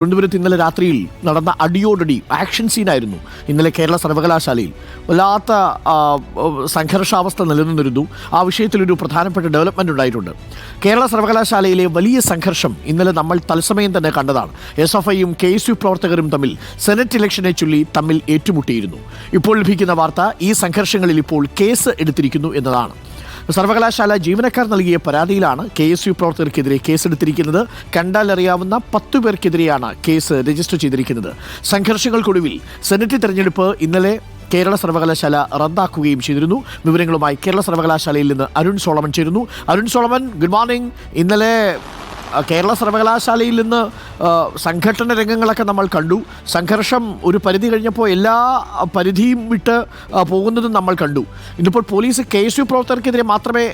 തിരുവനന്തപുരത്ത് ഇന്നലെ രാത്രിയിൽ നടന്ന അടിയോടടി ആക്ഷൻ സീനായിരുന്നു ഇന്നലെ കേരള സർവകലാശാലയിൽ. വല്ലാത്ത സംഘർഷാവസ്ഥ നിലനിന്നിരുന്നു. ആ വിഷയത്തിലൊരു പ്രധാനപ്പെട്ട ഡെവലപ്മെൻ്റ് ഉണ്ടായിട്ടുണ്ട്. കേരള സർവകലാശാലയിലെ വലിയ സംഘർഷം ഇന്നലെ നമ്മൾ തത്സമയം തന്നെ കണ്ടതാണ്. SFIയും KSU പ്രവർത്തകരും തമ്മിൽ സെനറ്റ് ഇലക്ഷനെ ചൊല്ലി തമ്മിൽ ഏറ്റുമുട്ടിയിരുന്നു. ഇപ്പോൾ ലഭിക്കുന്ന വാർത്ത ഈ സംഘർഷങ്ങളിൽ ഇപ്പോൾ കേസ് എടുത്തിരിക്കുന്നു എന്നതാണ്. സർവകലാശാല ജീവനക്കാർ നൽകിയ പരാതിയിലാണ് KSU പ്രവർത്തകർക്കെതിരെ കേസെടുത്തിരിക്കുന്നത്. കണ്ടാലറിയാവുന്ന 10 പേർക്കെതിരെയാണ് കേസ് രജിസ്റ്റർ ചെയ്തിരിക്കുന്നത്. സംഘർഷങ്ങൾക്കൊടുവിൽ സെനറ്റ് തെരഞ്ഞെടുപ്പ് ഇന്നലെ കേരള സർവകലാശാല റദ്ദാക്കുകയും ചെയ്തിരുന്നു. വിവരങ്ങളുമായി കേരള സർവകലാശാലയിൽ നിന്ന് അരുൺ സോളമൻ ചേരുന്നു. Arun Solomon, good morning. ഇന്നലെ കേരള സർവകലാശാലയിൽ നിന്ന് സംഘടന രംഗങ്ങളൊക്കെ നമ്മൾ കണ്ടു. സംഘർഷം ഒരു പരിധി കഴിഞ്ഞപ്പോൾ എല്ലാ പരിധിയും വിട്ട് പോകുന്നതും നമ്മൾ കണ്ടു. ഇന്നിപ്പോൾ പോലീസ് KSU പ്രവർത്തകർക്കെതിരെ മാത്രമേ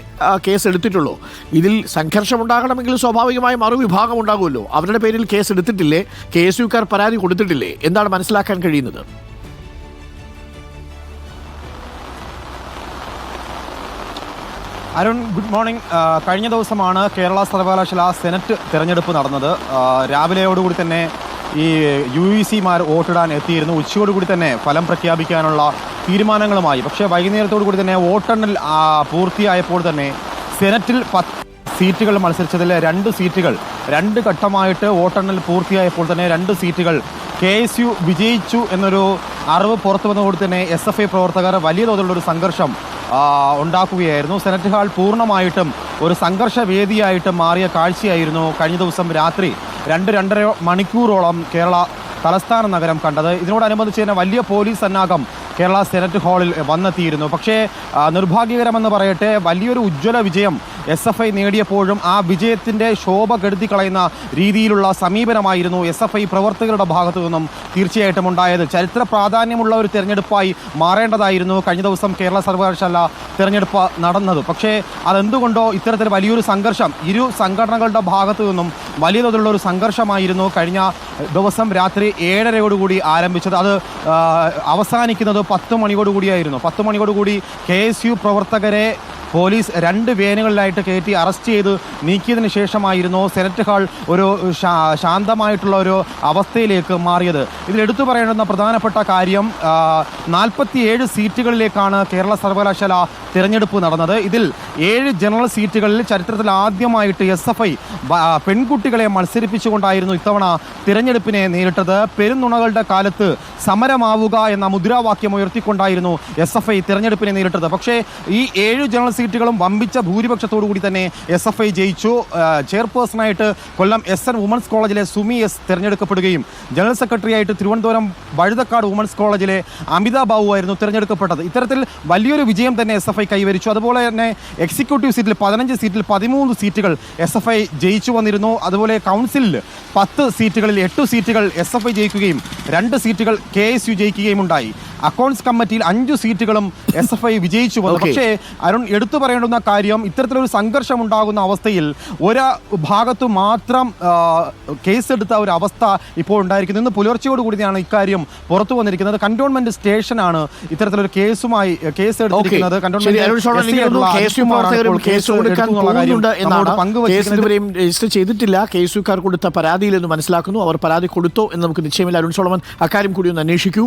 കേസ് എടുത്തിട്ടുള്ളൂ. ഇതിൽ സംഘർഷം ഉണ്ടാകണമെങ്കിൽ സ്വാഭാവികമായും മറുവിഭാഗം ഉണ്ടാകുമല്ലോ. അവരുടെ പേരിൽ കേസ് എടുത്തിട്ടില്ലേ? KSUക്കാർ പരാതി കൊടുത്തിട്ടില്ലേ? എന്താണ് മനസ്സിലാക്കാൻ കഴിയുന്നത്? Arun, good morning. കഴിഞ്ഞ ദിവസമാണ് കേരള സർവകലാശാല സെനറ്റ് തിരഞ്ഞെടുപ്പ് നടന്നത്. രാവിലെയോടുകൂടി തന്നെ ഈ UEC-മാർ വോട്ടിടാൻ എത്തിയിരുന്നു. ഉച്ചയോടുകൂടി തന്നെ ഫലം പ്രഖ്യാപിക്കാനുള്ള തീരുമാനങ്ങളുമായി. പക്ഷേ വൈകുന്നേരത്തോടു കൂടി തന്നെ വോട്ടെണ്ണൽ പൂർത്തിയായപ്പോൾ തന്നെ സെനറ്റിൽ 10 സീറ്റുകൾ മത്സരിച്ചതിൽ 2 സീറ്റുകൾ 2 ഘട്ടമായിട്ട് വോട്ടെണ്ണൽ പൂർത്തിയായപ്പോൾ തന്നെ 2 സീറ്റുകൾ KSU വിജയിച്ചു എന്നൊരു അറിവ് പുറത്തു വന്നതോടെ തന്നെ SFI പ്രവർത്തകർ വലിയ തോതിലുള്ളൊരു സംഘർഷം ഉണ്ടാക്കുകയായിരുന്നു. സെനറ്റ് ഹാൾ പൂർണ്ണമായിട്ടും ഒരു സംഘർഷ വേദിയായിട്ട് മാറിയ കാഴ്ചയായിരുന്നു കഴിഞ്ഞ ദിവസം രാത്രി 2-2.5 മണിക്കൂറോളം കേരള തലസ്ഥാന നഗരം കണ്ടത്. ഇതിനോടനുബന്ധിച്ച് തന്നെ വലിയ പോലീസ് സന്നാഹം കേരള സെനറ്റ് ഹാളിൽ വന്നെത്തിയിരുന്നു. പക്ഷേ നിർഭാഗ്യകരമെന്ന് പറയട്ടെ, വലിയൊരു ഉജ്ജ്വല വിജയം SFI നേടിയപ്പോഴും ആ വിജയത്തിൻ്റെ ശോഭ കെടുത്തിക്കളയുന്ന രീതിയിലുള്ള സമീപനമായിരുന്നു SFI പ്രവർത്തകരുടെ ഭാഗത്തു നിന്നും തീർച്ചയായിട്ടും ഉണ്ടായത്. ചരിത്ര പ്രാധാന്യമുള്ള ഒരു തെരഞ്ഞെടുപ്പായി മാറേണ്ടതായിരുന്നു കഴിഞ്ഞ ദിവസം കേരള സർവകലാശാല തെരഞ്ഞെടുപ്പ് നടന്നത്. പക്ഷേ അതെന്തുകൊണ്ടോ ഇത്തരത്തിൽ വലിയൊരു സംഘർഷം ഇരു സംഘടനകളുടെ ഭാഗത്തു നിന്നും വലിയ തോതിലുള്ള ഒരു സംഘർഷമായിരുന്നു കഴിഞ്ഞ ദിവസം രാത്രി 7:30 ആരംഭിച്ചത്. അത് അവസാനിക്കുന്നത് 10 മണിയോടുകൂടിയായിരുന്നു. 10 മണിയോടുകൂടി KSU പ്രവർത്തകരെ പോലീസ് 2 വേനുകളിലായിട്ട് കയറ്റി അറസ്റ്റ് ചെയ്ത് നീക്കിയതിന് ശേഷമായിരുന്നു സെനറ്റ് ഹാൾ ഒരു ശാന്തമായിട്ടുള്ള ഒരു അവസ്ഥയിലേക്ക് മാറിയത്. ഇതിലെടുത്തു പറയേണ്ടുന്ന പ്രധാനപ്പെട്ട കാര്യം 47 സീറ്റുകളിലേക്കാണ് കേരള സർവകലാശാല തിരഞ്ഞെടുപ്പ് നടന്നത്. ഇതിൽ 7 ജനറൽ സീറ്റുകളിൽ ചരിത്രത്തിൽ ആദ്യമായിട്ട് SFI പെൺകുട്ടികളെ മത്സരിപ്പിച്ചുകൊണ്ടായിരുന്നു ഇത്തവണ തിരഞ്ഞെടുപ്പിനെ നേരിട്ടത്. പെരുന്നുണകളുടെ കാലത്ത് സമരമാവുക എന്ന മുദ്രാവാക്യം ഉയർത്തിക്കൊണ്ടായിരുന്നു SFI തിരഞ്ഞെടുപ്പിനെ നേരിട്ടത്. പക്ഷേ ഈ 7 ജനറൽ സീറ്റുകളും വമ്പിച്ച ഭൂരിപക്ഷത്തോടു കൂടി തന്നെ SFI ജയിച്ചു. ചെയർപേഴ്സണായിട്ട് കൊല്ലം SN വുമൻസ് കോളേജിലെ സുമി S തിരഞ്ഞെടുക്കപ്പെടുകയും ജനറൽ സെക്രട്ടറിയായിട്ട് തിരുവനന്തപുരം വഴുതക്കാട് വുമൻസ് കോളേജിലെ അമിത ബാബു ആയിരുന്നു തിരഞ്ഞെടുക്കപ്പെട്ടത്. ഇത്തരത്തിൽ വലിയൊരു വിജയം തന്നെ SFI കൈവരിച്ചു. അതുപോലെ തന്നെ എക്സിക്യൂട്ടീവ് സീറ്റിൽ 15 സീറ്റിൽ 13 സീറ്റുകൾ SFI ജയിച്ചു വന്നിരുന്നു. അതുപോലെ കൗൺസിലിൽ 10 സീറ്റുകളിൽ 8 സീറ്റുകൾ SFI ജയിക്കുകയും 2 സീറ്റുകൾ KSU ജയിക്കുകയും ഉണ്ടായി. അക്കൗണ്ട്സ് കമ്മിറ്റിയിൽ 5 സീറ്റുകളും SFI വിജയിച്ചു വന്നു. പക്ഷേ അരുൺ, എടുത്തു പറയേണ്ടുന്ന കാര്യം, ഇത്തരത്തിലൊരു സംഘർഷം ഉണ്ടാകുന്ന അവസ്ഥയിൽ ഒരു ഭാഗത്തു മാത്രം കേസെടുത്ത ഒരു അവസ്ഥ ഇപ്പോൾ ഉണ്ടായിരിക്കുന്നു. ഇന്ന് പുലർച്ചയോടുകൂടിയാണ് ഇക്കാര്യം പുറത്തു വന്നിരിക്കുന്നത്. കന്റോൺമെന്റ് സ്റ്റേഷനാണ് ഇത്തരത്തിലൊരു കേസുമായി കേസെടുത്തിരിക്കുന്നത്. രജിസ്റ്റർ ചെയ്തിട്ടില്ല. KSUക്കാർ കൊടുത്ത പരാതിയിൽ എന്ന് മനസ്സിലാക്കുന്നു. അവർ പരാതി കൊടുത്തോ എന്ന് നമുക്ക് നിശ്ചയമില്ല. അരുൺ സോളമൻ, അക്കാര്യം കൂടി ഒന്ന് അന്വേഷിക്കൂ.